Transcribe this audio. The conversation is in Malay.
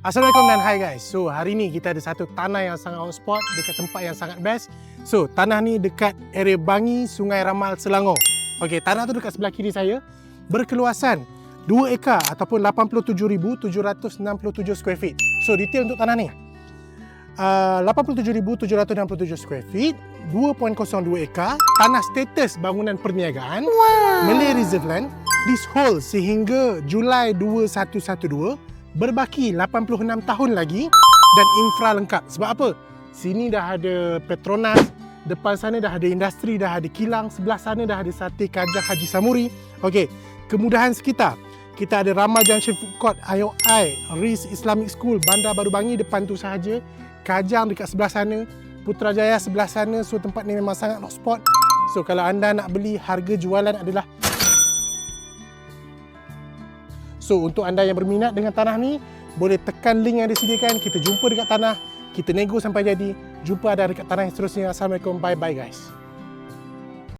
Assalamualaikum dan hai guys. So hari ni kita ada satu tanah yang sangat hotspot dekat tempat yang sangat best. So tanah ni dekat area Bangi, Sungai Ramal, Selangor. Okey, tanah tu dekat sebelah kiri saya berkeluasan 2 ekar ataupun 87,767 square feet. So detail untuk tanah ni 87,767 square feet, 2.02 ekar, tanah status bangunan perniagaan, Malay Reserve Land, leasehold sehingga Julai 2112, berbaki 86 tahun lagi dan infra lengkap. Sebab apa? Sini dah ada Petronas, depan sana dah ada industri, dah ada kilang, sebelah sana dah ada sate Kajang Haji Samuri. Okey, kemudahan sekitar. Kita ada Ramal Junction Food Court, IOI, RIS Islamic School, Bandar Baru Bangi depan tu sahaja. Kajang dekat sebelah sana, Putrajaya sebelah sana. So tempat ni memang sangat hotspot. So kalau anda nak beli, harga jualan adalah. So untuk anda yang berminat dengan tanah ni, boleh tekan link yang disediakan. Kita jumpa dekat tanah, kita nego sampai jadi. Jumpa anda dekat tanah yang seterusnya. Assalamualaikum, bye bye guys.